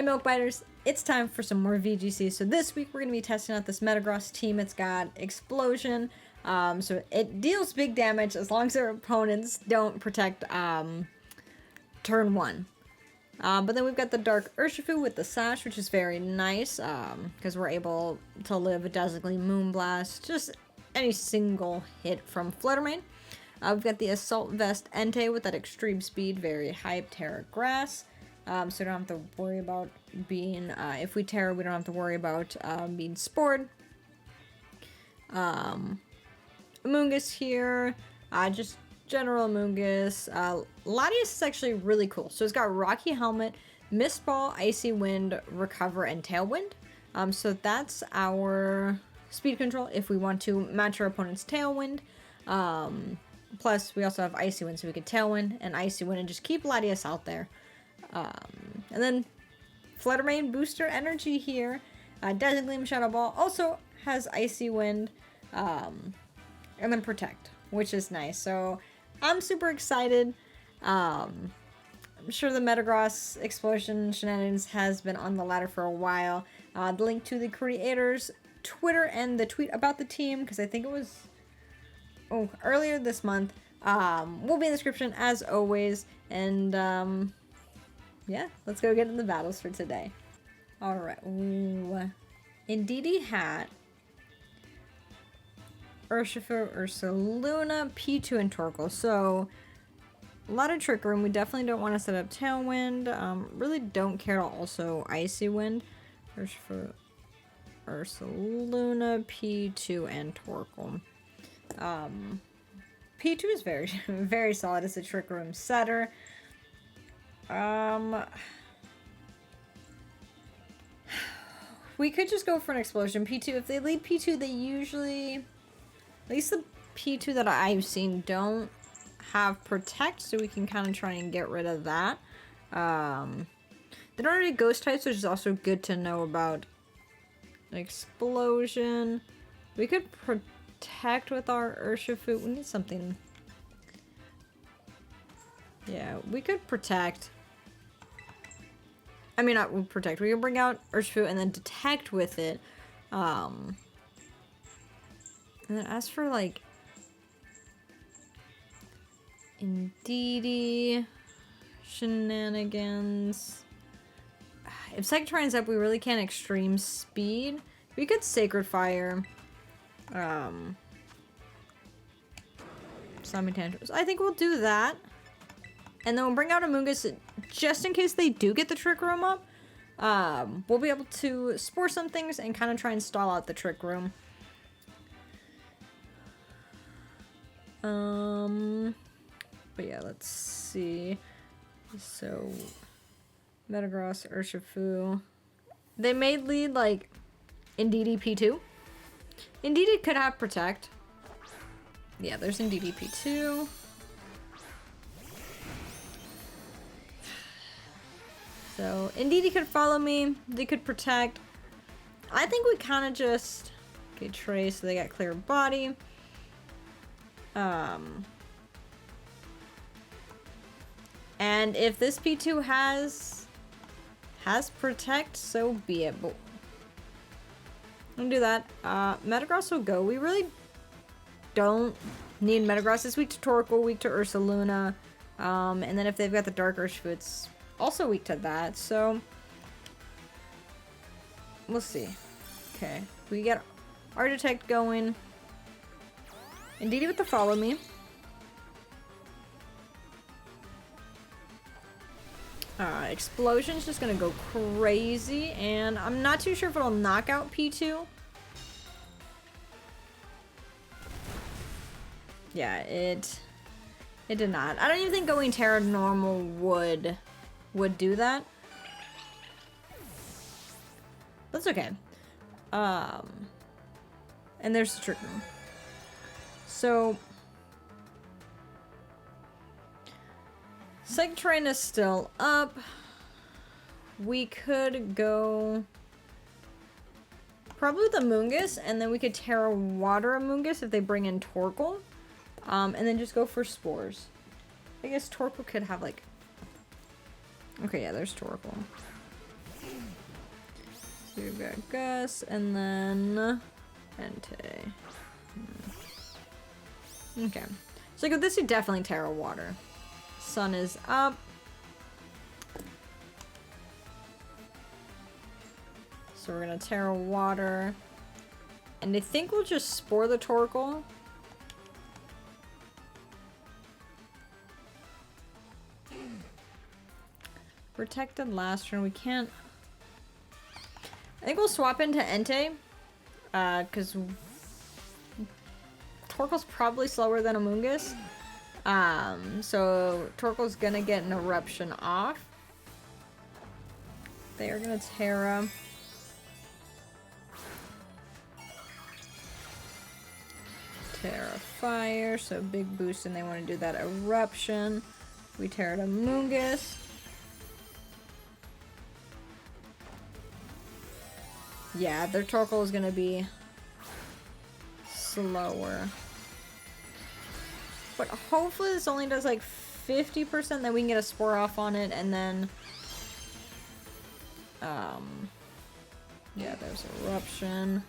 Hey Milk Biters, it's time for some more VGC. So this week we're going to be testing out this Metagross team. It's got Explosion, so it deals big damage as long as their opponents don't protect turn 1. But then we've got the Dark Urshifu with the Sash, which is very nice, because we're able to live a Dazzling Moonblast, just any single hit from Fluttermane. We've got the Assault Vest Entei with that extreme speed, very hype, Terra Grass. So we don't have to worry about being, if we Terra, we don't have to worry about being spored. Amoonguss here, just general Amoonguss. Latias is actually really cool. So it's got Rocky Helmet, Mist Ball, Icy Wind, Recover, and Tailwind. So that's our speed control if we want to match our opponent's Tailwind. Plus, we also have Icy Wind, so we could Tailwind and Icy Wind and just keep Latias out there. And then Fluttermane Booster Energy here. Dazzling Gleam Shadow Ball also has Icy Wind. And then Protect, which is nice. So I'm super excited. I'm sure the Metagross Explosion Shenanigans has been on the ladder for a while. The link to the creators' Twitter and the tweet about the team, because I think it was earlier this month, will be in the description as always. And yeah, let's go get in the battles for today. Alright, Indeedee Hat, Urshifu, Ursaluna, P2, and Torkoal. So, a lot of Trick Room. We definitely don't want to set up Tailwind. Really don't care to also Icy Wind. Urshifu, Ursaluna, P2, and Torkoal. P2 is very, very solid as a Trick Room setter. We could just go for an Explosion. P2, if they lead P2, they usually, at least the P2 that I've seen, don't have Protect, so we can kind of try and get rid of that. They don't have any Ghost types, which is also good to know about. Explosion. We could Protect with our Urshifu. We need something. Yeah, we could Protect. I mean, not Protect. We can bring out Urshifu and then Detect with it. And then as for, like, Indeedee Shenanigans. If Psychic Trine's up, we really can't Extreme Speed. We could Sacred Fire. Slamming Tantrums. I think we'll do that. And then we'll bring out Amoonguss just in case they do get the Trick Room up. We'll be able to Spore some things and kind of try and stall out the Trick Room. But yeah, let's see. So, Metagross, Urshifu. They may lead, like, Indeedee P2. Indeedee could have Protect. Yeah, there's Indeedee P2. So, Indeedee could follow me. They could Protect. I think we kind of just... Okay, Trace, so they got Clear Body. And if this P2 has Protect, so be it. But I'm gonna do that. Metagross will go. We really don't need Metagross. It's weak to Torkoal, weak to Ursaluna. And then if they've got the Dark Urshifu, it's also weak to that, so we'll see. Okay, we get our Detect going. Indeedee with the Follow Me. Explosion's just gonna go crazy, and I'm not too sure if it'll knock out P2. Yeah, it did not. I don't even think going Terra normal would do that. That's okay. And there's the Trick Room. So Psychic Terrain is still up. We could go probably with Amoonguss, and then we could Terra Water Amoonguss if they bring in Torkoal. And then just go for Spores. I guess Torkoal could have, like... Okay, yeah, there's Torkoal. So we've got Gus, and then Entei. Okay. So like, this is definitely Terra Water. Sun is up. So we're gonna Terra Water. And I think we'll just Spore the Torkoal. Protected last turn. We can't... I think we'll swap into Entei. Because... Torkoal's probably slower than Amoonguss. So Torkoal's gonna get an Eruption off. They are gonna Terra. Terra Fire, so big boost, and they want to do that Eruption. We Terra to Amoonguss. Yeah, their Torkoal is gonna be slower. But hopefully this only does like 50%, then we can get a Spore off on it, and then... yeah, there's Eruption.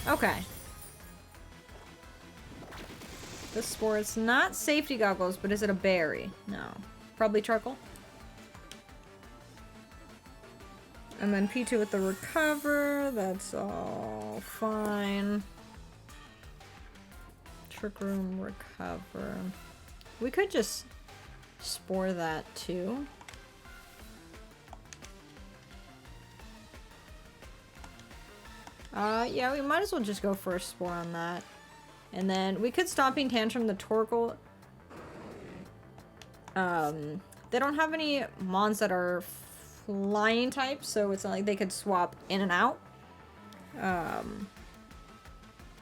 Okay. The Spore, it's not Safety Goggles, but is it a berry? No. Probably Charcoal. And then P2 with the Recover, that's all fine. Trick Room, Recover. We could just Spore that too. Yeah, we might as well just go for a Spore on that. And then we could Stomping Tantrum the Torkoal. They don't have any mons that are flying types, so it's not like they could swap in and out.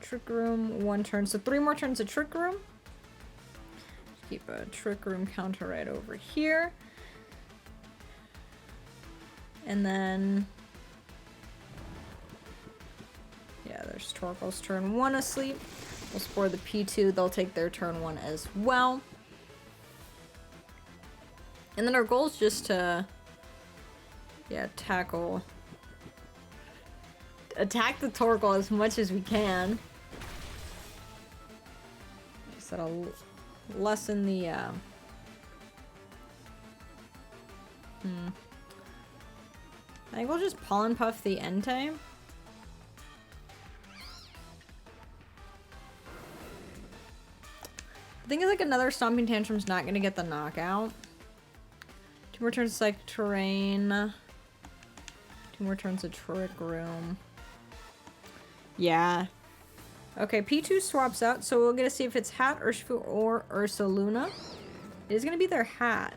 Trick Room, 1 turn. So 3 more turns of Trick Room. Keep a Trick Room counter right over here. And then... yeah, there's Torkoal's turn 1 asleep. We'll Spore the P2. They'll take their turn 1 as well. And then our goal is just to... yeah, attack the Torkoal as much as we can. So that'll lessen the, I think we'll just Pollen Puff the Entei. The thing is, like, another Stomping Tantrum's not gonna get the knockout. 2 more turns of Psychic Terrain. 2 more turns of Trick Room. Yeah. Okay, P2 swaps out, so we'll get to see if it's Hat, Urshifu, or Ursaluna. It is gonna be their Hat.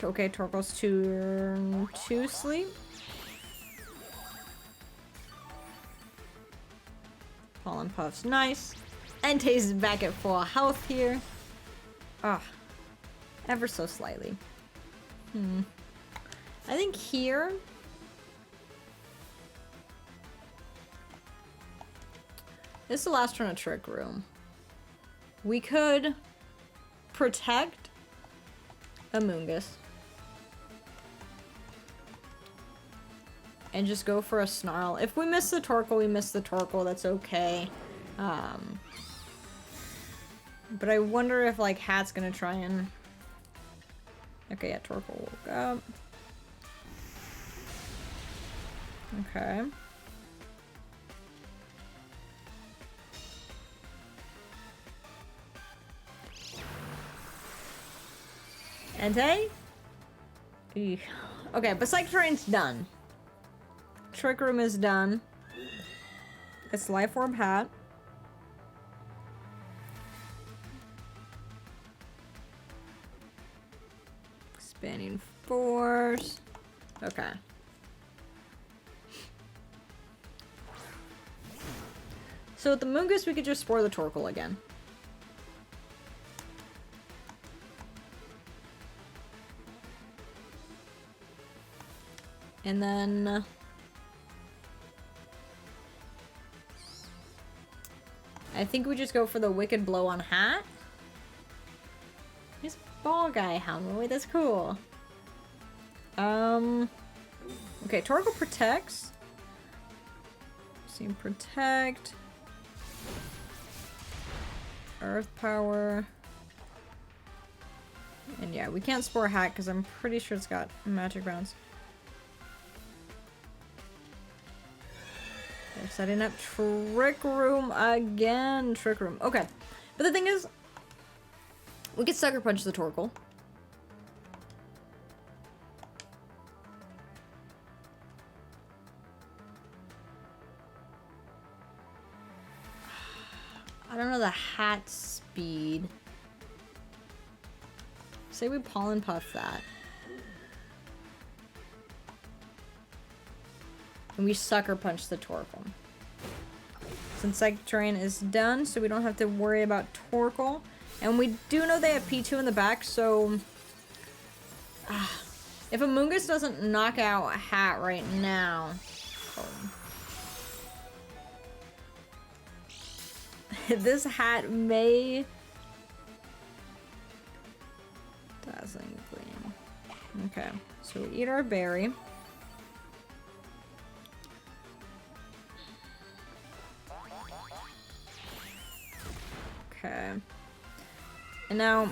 Okay, Torkoal's turn 2 sleep. Pollen Puff's nice. Entei's back at full health here. Ah, ever so slightly. I think here... this is the last turn of Trick Room. We could protect Amoonguss. And just go for a Snarl. If we miss the Torkoal, we miss the Torkoal. That's okay. But I wonder if, like, Hat's gonna try and... okay, yeah, Torkoal woke up. Okay. Entei? Eesh. Okay, but Psychic Terrain's done. Trick Room is done. It's Life Orb Hat. Expanding Force. Okay. So with the Amoonguss, we could just Spore the Torkoal again. And then... I think we just go for the Wicked Blow on Hat. He's a ball guy helmet. Wait, that's cool. Okay, Torkoal protects. Seem protect. Earth power. And yeah, we can't Spore Hat because I'm pretty sure it's got magic rounds. They're setting up Trick Room again. Trick Room. Okay. But the thing is, we could Sucker Punch the Torkoal. I don't know the hat speed. Say we Pollen Puff that. And we Sucker Punch the Torkoal. Since Psychic Terrain is done, so we don't have to worry about Torkoal. And we do know they have P2 in the back, so... if Amoonguss doesn't knock out a Hat right now... this Hat may... Dazzling Gleam. Okay, so we eat our berry. Okay. And now...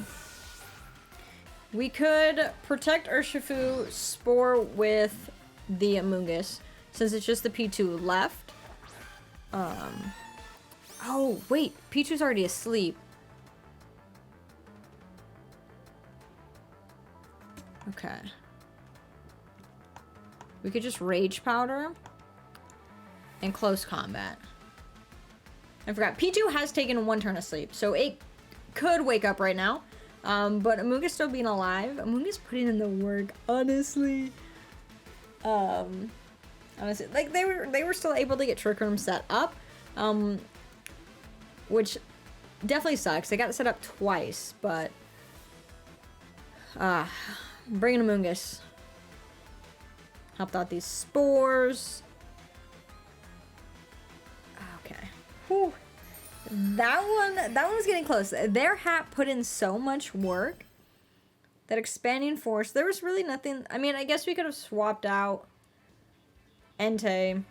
we could protect Urshifu Spore with the Amoonguss, since it's just the P2 left. Oh, wait. P2's already asleep. Okay. We could just Rage Powder and Close Combat. I forgot. P2 has taken 1 turn of sleep, so it could wake up right now. But Amoonguss still being alive. Amoonguss putting in the work, honestly. Honestly, like they were still able to get Trick Room set up. Which definitely sucks. They got it set up twice, but bringing Amoonguss helped out these spores. Okay. Whew. That one was getting close. Their hat put in so much work. That Expanding Force, there was really nothing. I mean, I guess we could have swapped out Entei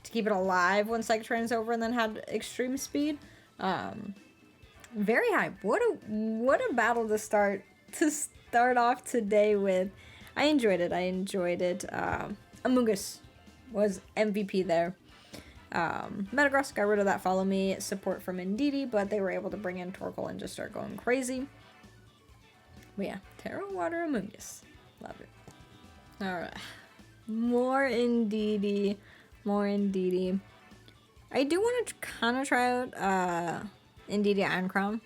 to keep it alive when Psychic Terrain's over and then had Extreme Speed. Very high. What a battle to start off today with. I enjoyed it. Amoonguss was MVP there. Metagross got rid of that Follow Me support from Indeedee, but they were able to bring in Torkoal and just start going crazy. But yeah, Terra Water Amoonguss. Love it. Alright. More Indeedee. I do want to kind of try out Indeedee Iron Crown.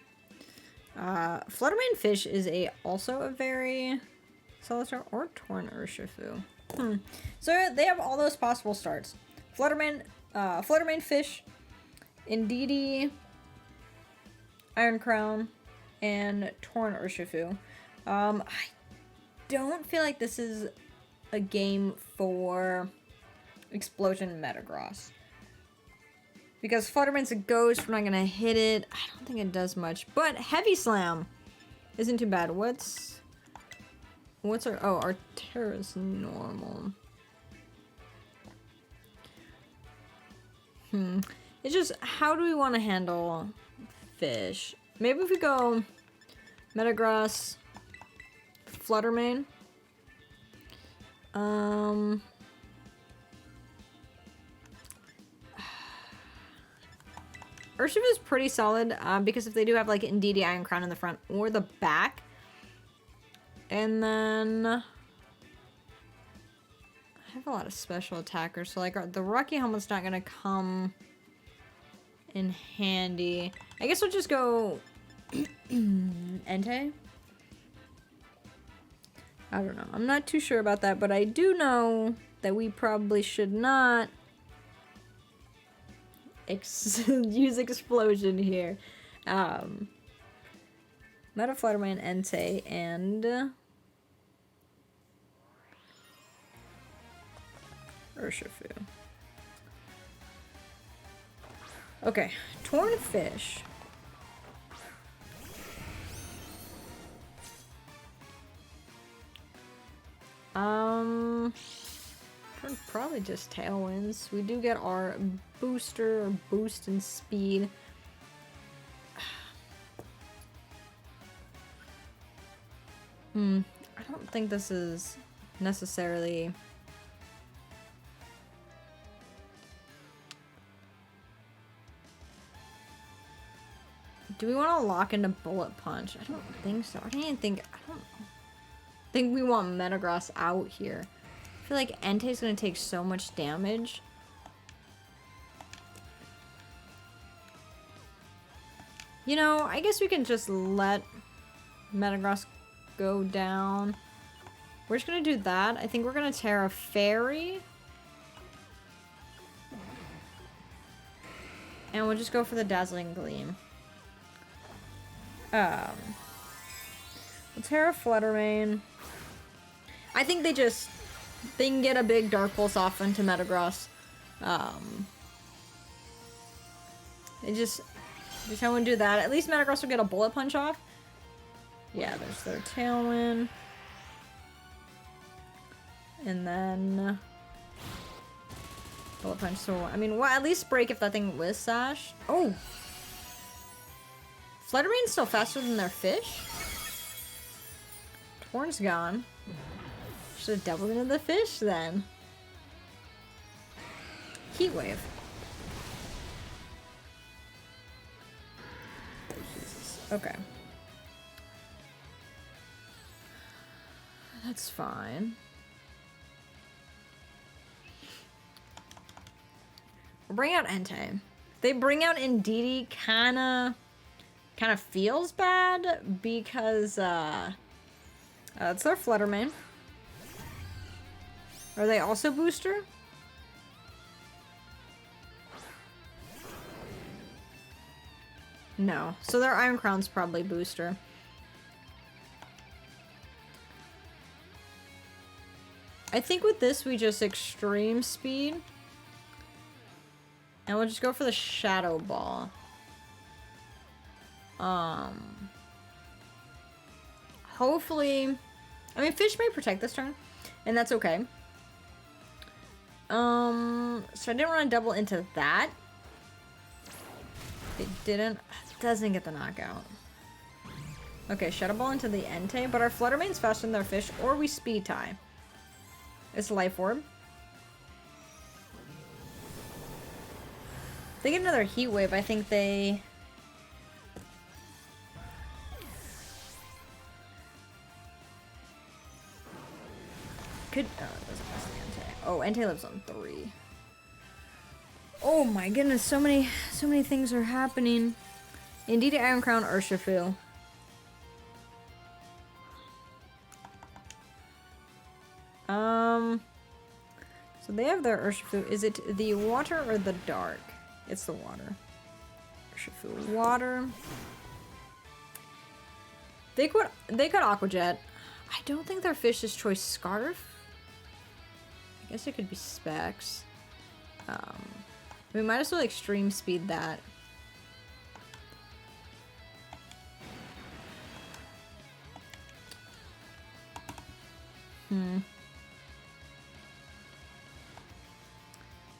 Fluttermane Fish is also a very solid start. Or Torn Urshifu. So they have all those possible starts. Fluttermane Fish, Indeedee, Iron Crown, and Torn Urshifu. I don't feel like this is a game for Explosion Metagross. Because Fluttermane's a ghost, we're not gonna hit it. I don't think it does much. But Heavy Slam isn't too bad. What's our Terra's normal. It's just, how do we want to handle fish? Maybe if we go Metagross, Fluttermane. Urshifu is pretty solid, because if they do have like Indeedee Iron Crown in the front or the back. And then I have a lot of special attackers, so like the Rocky Helmet's not gonna come in handy. I guess we'll just go Entei. I don't know. I'm not too sure about that, but I do know that we probably should not use Explosion here. Meta Fluttermane, Entei, and Urshifu. Okay, torn fish. Probably just tailwinds. We do get our booster or boost in speed. I don't think this is necessarily... Do we want to lock into Bullet Punch? I don't think so. I don't think we want Metagross out here. I feel like Entei's gonna take so much damage. You know, I guess we can just let Metagross go down. We're just gonna do that. I think we're gonna Terra Fairy. And we'll just go for the Dazzling Gleam. We'll Terra Fluttermane. I think they can get a big Dark Pulse off into Metagross. They just how we do that. At least Metagross will get a Bullet Punch off. Yeah, there's their Tailwind. And then Bullet Punch. So, I mean, well, at least break if that thing was Sash. Oh! Fluttermane's still faster than their fish? Torn's gone. Should have doubled into the fish then. Heat Wave. Jesus. Okay. That's fine. Bring out Entei. They bring out Indeedee kinda feels bad because it's their Fluttermane. Are they also booster? No. So their Iron Crown's probably booster. I think with this we just extreme speed. And we'll just go for the Shadow Ball. Hopefully... I mean, Fish may protect this turn. And that's okay. So I didn't want to double into that. It didn't. It doesn't get the knockout. Okay, Shadow Ball into the Entei. But our Fluttermane's faster than their fish. Or we Speed Tie. It's Life Orb. If they get another Heat Wave, I think they... Could... Oh, it doesn't mess the Entei. Oh, Entei lives on 3. Oh my goodness, so many things are happening. Indeedee, Iron Crown, Urshifu. So they have their Urshifu. Is it the water or the dark? It's the water. Urshifu, water. They could Aqua Jet. I don't think their fish's choice Scarf. I guess it could be Specs. We might as well extreme speed that.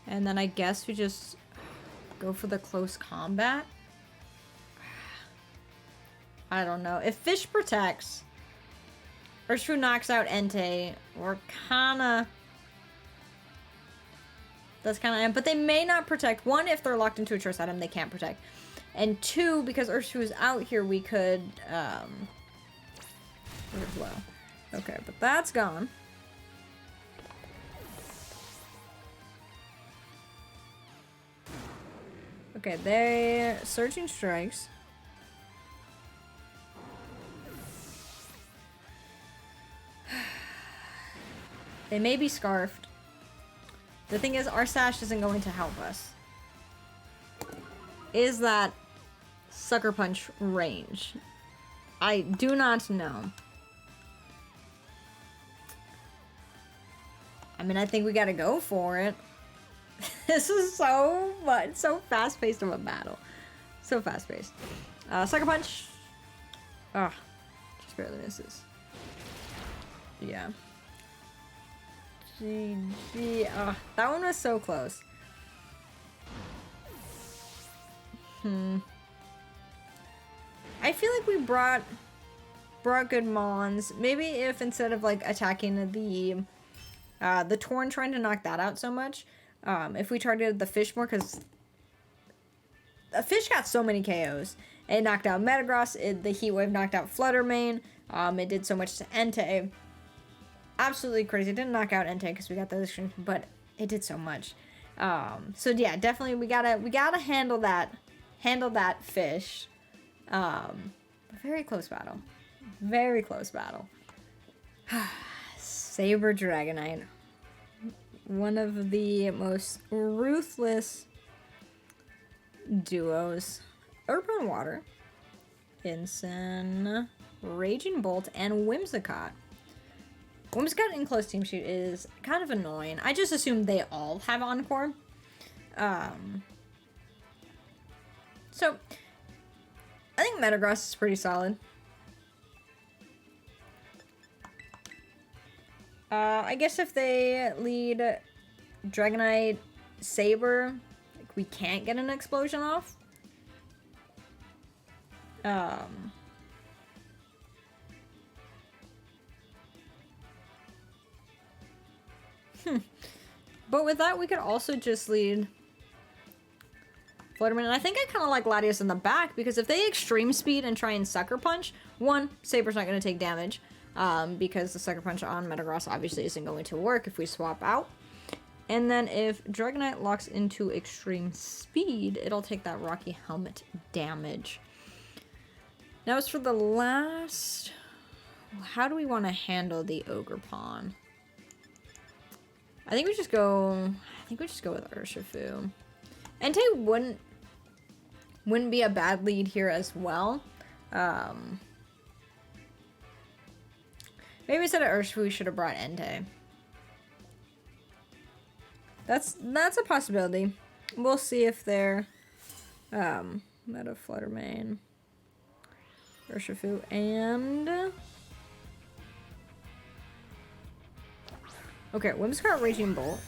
And then I guess we just go for the close combat. I don't know. If Fish protects, Urshifu knocks out Entei, we're kinda... That's kind of... But they may not protect. 1, if they're locked into a choice item, they can't protect. And 2, because Urshifu is out here, we could... Blow. Okay, but that's gone. Okay, they're Surging Strikes. They may be Scarfed. The thing is, our Sash isn't going to help us. Is that Sucker Punch range? I do not know. I mean, I think we gotta go for it. This is so much, so fast-paced of a battle. So fast-paced. Sucker Punch. Ah, just barely misses. Yeah. GG. That one was so close. I feel like we brought good mons. Maybe if instead of like attacking the Torn, trying to knock that out so much, if we targeted the fish more, because the fish got so many KOs. It knocked out Metagross. The Heat Wave knocked out Fluttermane. It did so much to Entei. Absolutely crazy. It didn't knock out Entei because we got the other, but it did so much. So yeah, definitely we gotta handle that fish. Very close battle. Very close battle. Saber Dragonite. One of the most ruthless duos. Urban Water, Incin, Raging Bolt, and Whimsicott. Whimsicott in close team shoot is kind of annoying. I just assume they all have Encore. So, I think Metagross is pretty solid. I guess if they lead Dragonite Saber, like, we can't get an explosion off. But with that, we could also just lead Fluttermane. And I think I kind of like Latios in the back, because if they extreme speed and try and Sucker Punch, one, Saber's not going to take damage, because the Sucker Punch on Metagross obviously isn't going to work if we swap out. And then if Dragonite locks into extreme speed, it'll take that Rocky Helmet damage. Now as for the last, how do we want to handle the Ogre Pawn? I think we just go with Urshifu. Entei wouldn't be a bad lead here as well. Maybe instead of Urshifu, we should have brought Entei. That's a possibility. We'll see if they're Meta Fluttermane, Urshifu, and okay, Whimsicott, Raging Bolt.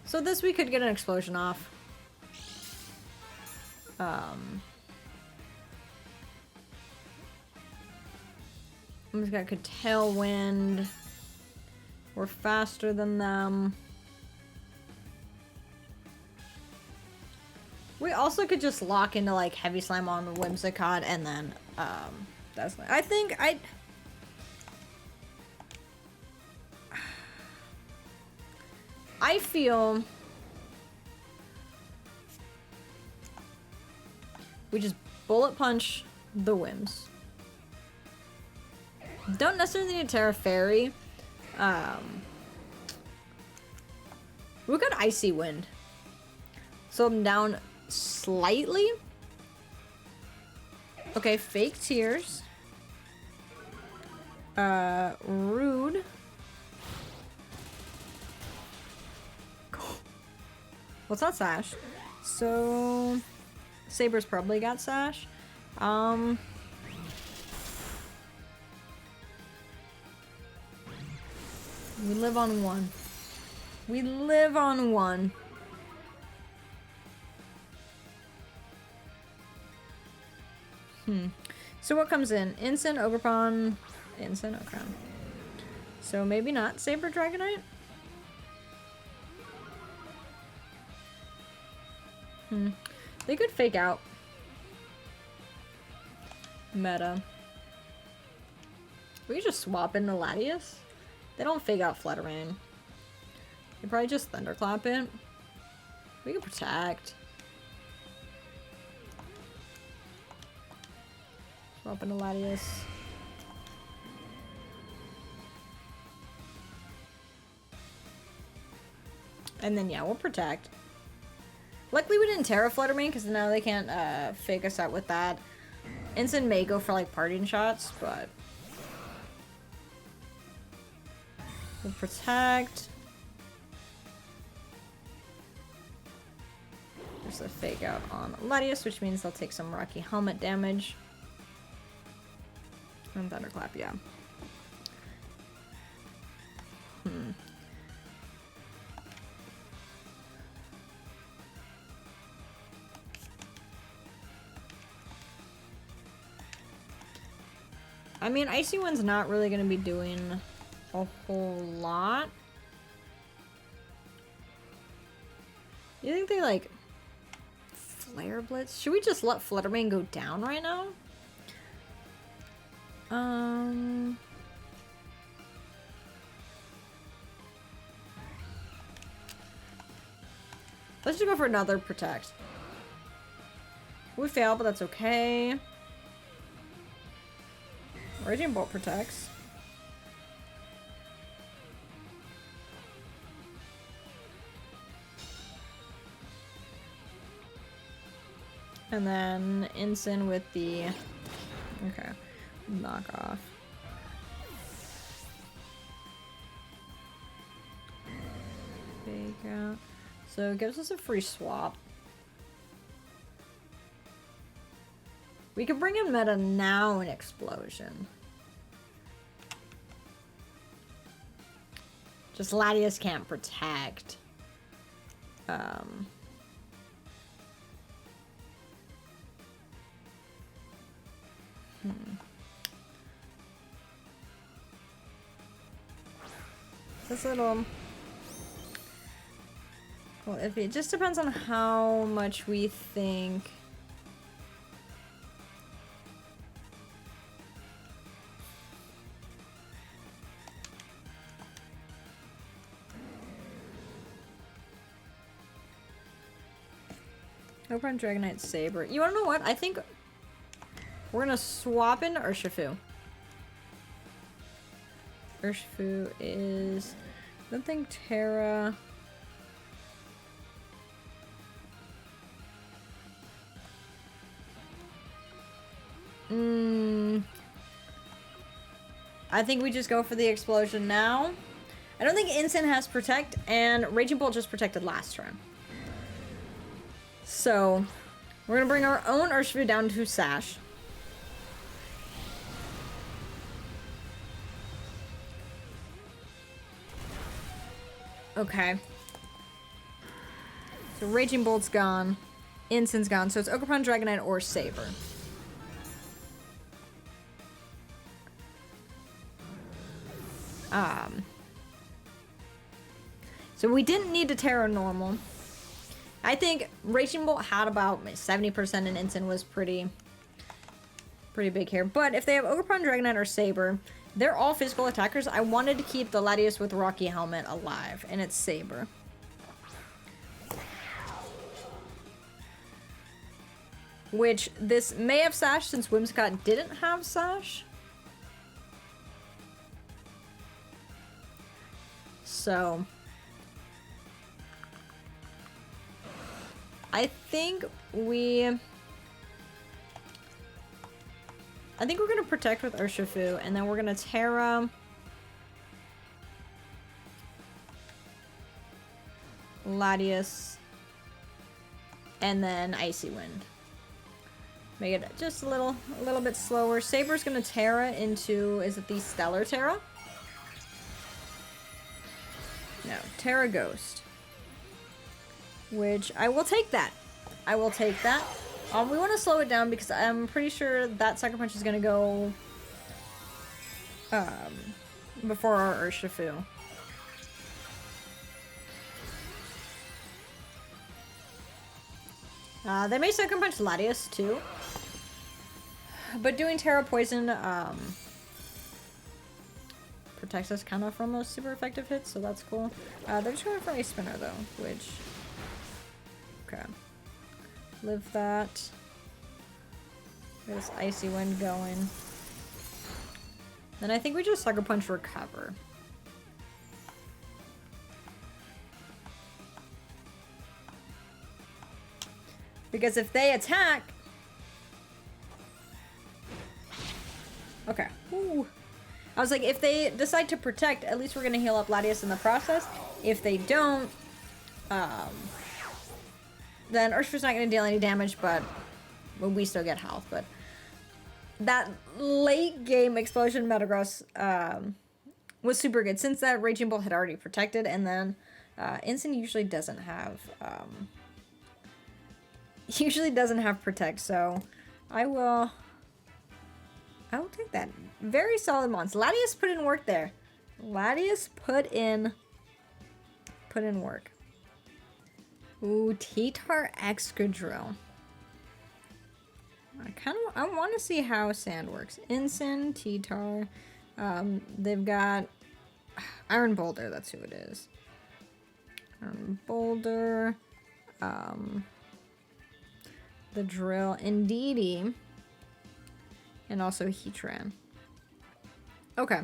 So this we could get an explosion off. Whimsicott could Tailwind. We're faster than them. We also could just lock into like Heavy Slam on the Whimsicott, and then that's. I feel we just Bullet Punch the Whims. Don't necessarily need Terra Fairy. We got Icy Wind. Slow them down slightly. Okay, Fake Tears. Rude. Well, it's not Sash. So Saber's probably got Sash. We live on one. We live on one. So what comes in? Incin, Ogerpon, Incin, okay. So maybe not Saber Dragonite? They could fake out. Meta. We could just swap into Latios. They don't fake out Fluttermane. They probably just Thunderclap it. We can Protect. Swap into Latios. And then yeah, we'll Protect. Luckily we didn't Terra Fluttermane, because now they can't fake us out with that. Incin may go for like parting shots, but We'll protect. There's a fake out on Latias, which means they'll take some Rocky Helmet damage. And Thunderclap, yeah. I mean, Icy Wind's not really going to be doing a whole lot. You think they, like, Flare Blitz? Should we just let Fluttermane go down right now? Let's just go for another Protect. We fail, but that's okay. Raging Bolt protects. And then Ensign with the... Okay. Knock off. Fake out. So it gives us a free swap. We could bring in Meta now in Explosion. Just Latias can't protect. This little... Well, if it just depends on how much we think... Open Dragonite Saber. You wanna know what? I think we're gonna swap in Urshifu. Urshifu is... I don't think Terra... I think we just go for the Explosion now. I don't think Instant has Protect, and Raging Bolt just protected last turn. So, we're gonna bring our own Urshifu down to Sash. Okay. So Raging Bolt's gone. Instant's gone. So it's Ogerpon, Dragonite, or Saber. So we didn't need to Terra normal. I think Raging Bolt had about 70% and Instant was pretty big here. But if they have Ogerpon, Dragonite, or Saber, they're all physical attackers. I wanted to keep the Latias with Rocky Helmet alive, and it's Saber. Which this may have Sash since Whimsicott didn't have Sash. So I think we're gonna protect with Urshifu, and then we're gonna Terra Latias, and then Icy Wind. Make it just a little bit slower. Saber's gonna Terra into, is it the Stellar Terra? No, Terra Ghost. Which, I will take that. I will take that. We want to slow it down because I'm pretty sure that Sucker Punch is going to go before our Urshifu. They may Sucker Punch Latias too. But doing Terra Poison protects us kind of from those super effective hits, so that's cool. They're just going for Ice Spinner though, which... Okay. Live that. Get this Icy Wind going. Then I think we just Sucker Punch Recover. Because if they attack... Okay. Ooh. I was like, if they decide to protect, at least we're gonna heal up Latias in the process. If they don't, then Urshifu's not gonna deal any damage, but we still get health. But that late game explosion Metagross was super good, since that Raging Bolt had already protected, and then Instant usually doesn't have protect, so I will take that. Very solid mons. Latias put in work there. Latias put in work. Ooh, T-Tar Excadrill. I want to see how sand works. Ensign, T-Tar. They've got Iron Boulder, that's who it is. Iron Boulder. The Drill, Indeedee, and also Heatran. Okay,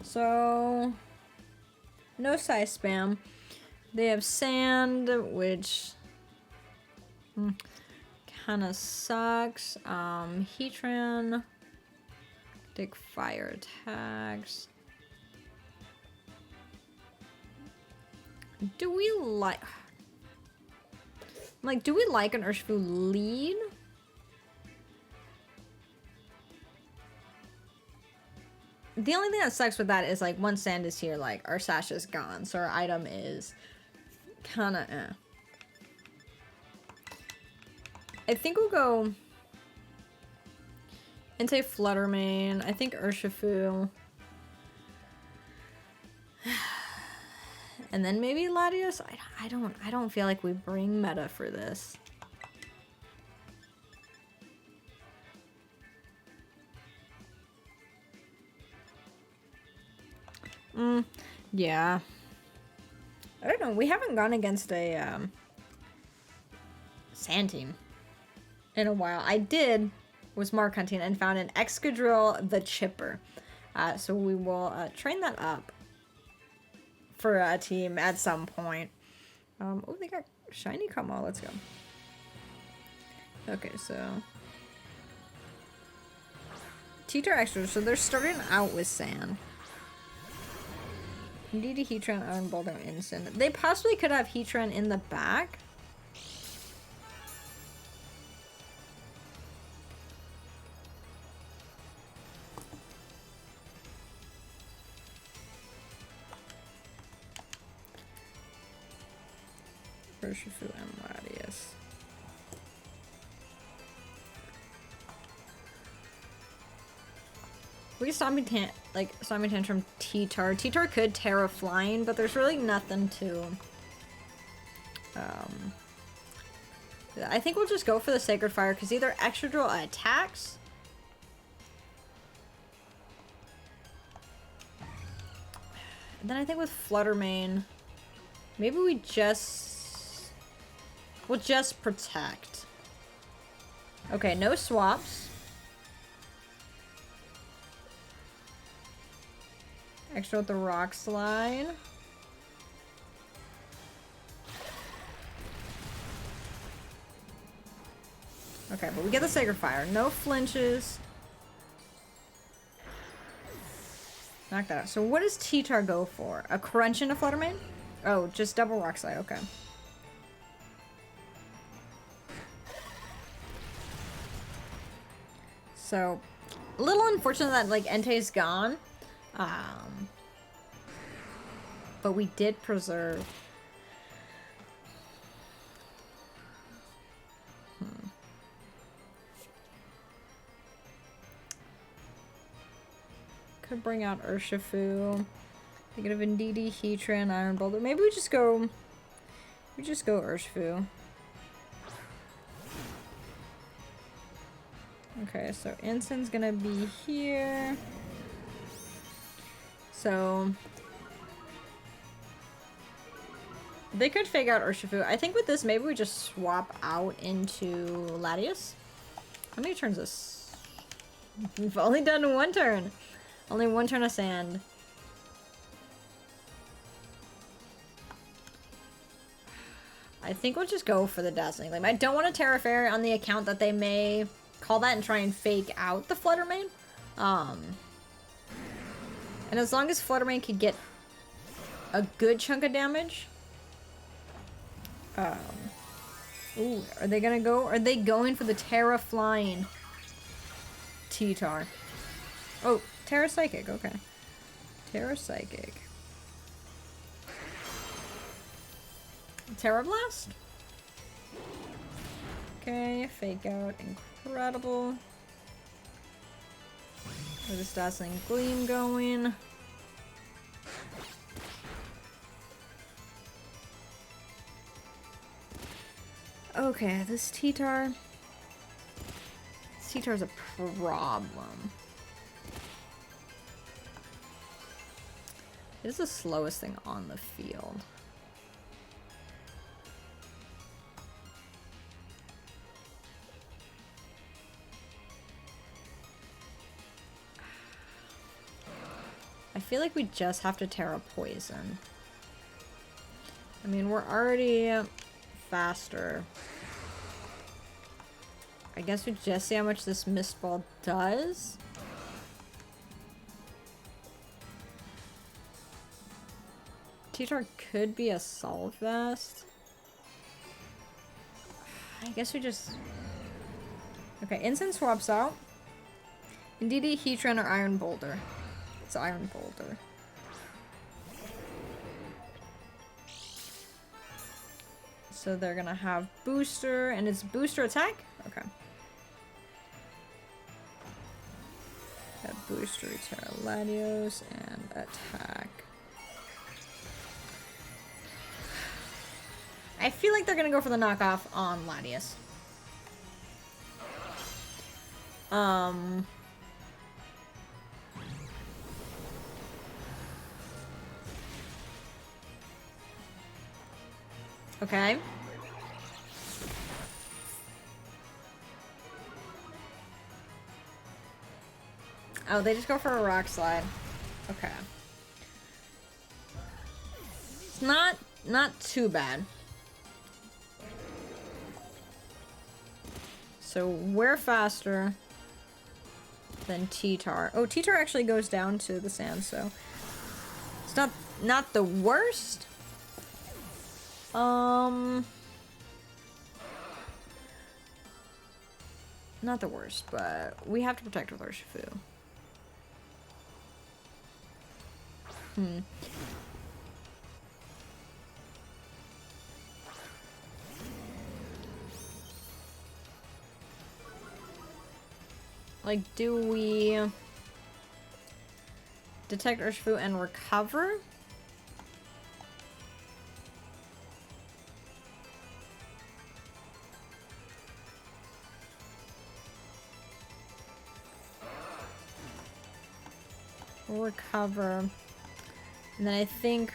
so no size spam. They have Sand, which kind of sucks. Heatran, take fire attacks. Do we like... Like, do we like an Urshifu lead? The only thing that sucks with that is, like, once Sand is here, like, our Sash is gone. So our item is kind of I think we'll go and say Flutter Mane. I think Urshifu. And then maybe Latias. I don't feel like we bring meta for this. Yeah. I don't know. We haven't gone against a sand team in a while. I was mark hunting and found an Excadrill the Chipper. So we will train that up for a team at some point. Oh, they got shiny Como. Let's go. Okay, so T-Tar Extra. So they're starting out with Sand. Indeedee, Heatran, Iron Boulder, Instant. They possibly could have Heatran in the back. Urshifu and Latias. We Stomping Tantrum T-Tar. T-Tar could Terra Flying, but there's really nothing to... I think we'll just go for the Sacred Fire, because either Excadrill attacks... And then I think with Flutter Mane, maybe we'll just protect. Okay, no swaps. Extra with the Rock Slide. Okay, but we get the Sacred Fire. No flinches. Knock that out. So what does T-Tar go for? A Crunch into Flutter Mane? Oh, just double Rock Slide. Okay. So, a little unfortunate that, like, Entei's gone. But we did preserve. Could bring out Urshifu. We could have Indeedee, Heatran, Iron Boulder. Maybe we just go Urshifu. Okay, so Ensign's gonna be here. So they could fake out Urshifu. I think with this, maybe we just swap out into Latias. How many turns this? We've only done one turn. Only one turn of Sand. I think we'll just go for the Dazzling Gleam. I don't want to Terra Fairy on the account that they may call that and try and fake out the Flutter Mane. And as long as Fluttermane could get a good chunk of damage. Ooh, are they gonna go? Are they going for the Terra Flying T-Tar? Oh, Terra Psychic, okay. Terra Psychic. Terra Blast? Okay, Fake Out, incredible. Where's this Dazzling Gleam going? Okay, this T-Tar. This T-Tar's a problem. It is the slowest thing on the field. I feel like we just have to Terra Poison. I mean, we're already faster. I guess we just see how much this Mist Ball does. T-Tar could be a Solve Vest. I guess we just... Okay, Instant swaps out. Indeedee, Heatran, or Iron Boulder. It's Iron Boulder. So they're gonna have Booster, and it's Booster attack? Okay. Have Booster, Terra Latios, and attack. I feel like they're gonna go for the knockoff on Latios. Okay. Oh, they just go for a Rock Slide. Okay. It's not too bad. So we're faster than T-Tar. Oh, T-Tar actually goes down to the sand, so it's not the worst. Not the worst, but we have to protect with Urshifu. Like, do we detect Urshifu and recover? We'll recover. And then I think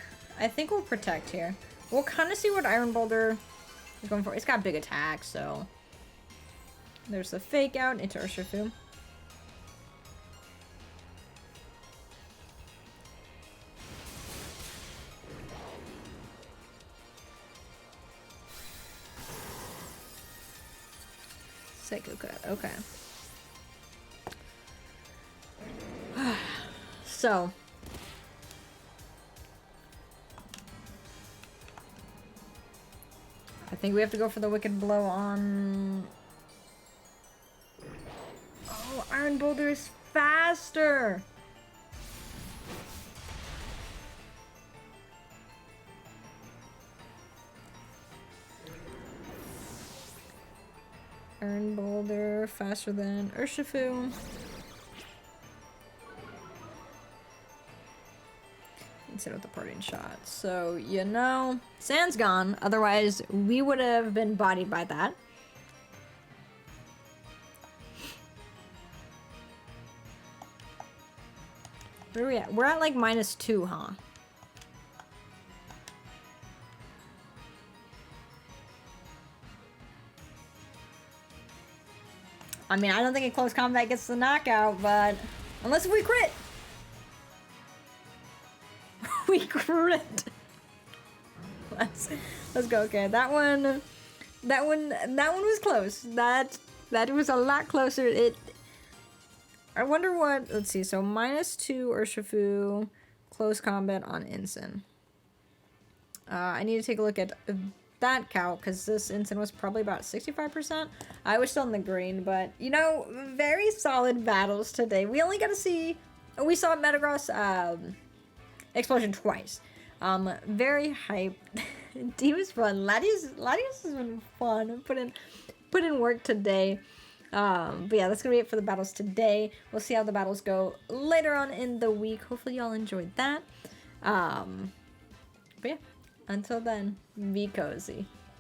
we'll protect here. We'll kind of see what Iron Boulder is going for. It's got big attack, so there's the Fake Out into Urshifu. Psycho Cut, okay. So I think we have to go for the Wicked Blow on... Oh, Iron Boulder is faster! Iron Boulder faster than Urshifu. Instead of the parting shot. So, you know, Sand's gone. Otherwise, we would have been bodied by that. Where are we at? We're at like -2, huh? I mean, I don't think in close combat gets the knockout, but unless we crit. We crit. Let's go. Okay, that one was close. That was a lot closer. I wonder what, let's see, so -2 Urshifu, close combat on Ensign. I need to take a look at that count, because this Ensign was probably about 65%. I was still in the green, but, you know, very solid battles today. We only got to see, we saw Metagross Explosion twice. Very hype. Team is fun. Latios has been fun. Put in work today. But yeah, that's gonna be it for the battles today. We'll see how the battles go later on in the week. Hopefully y'all enjoyed that. But yeah, until then, be cozy.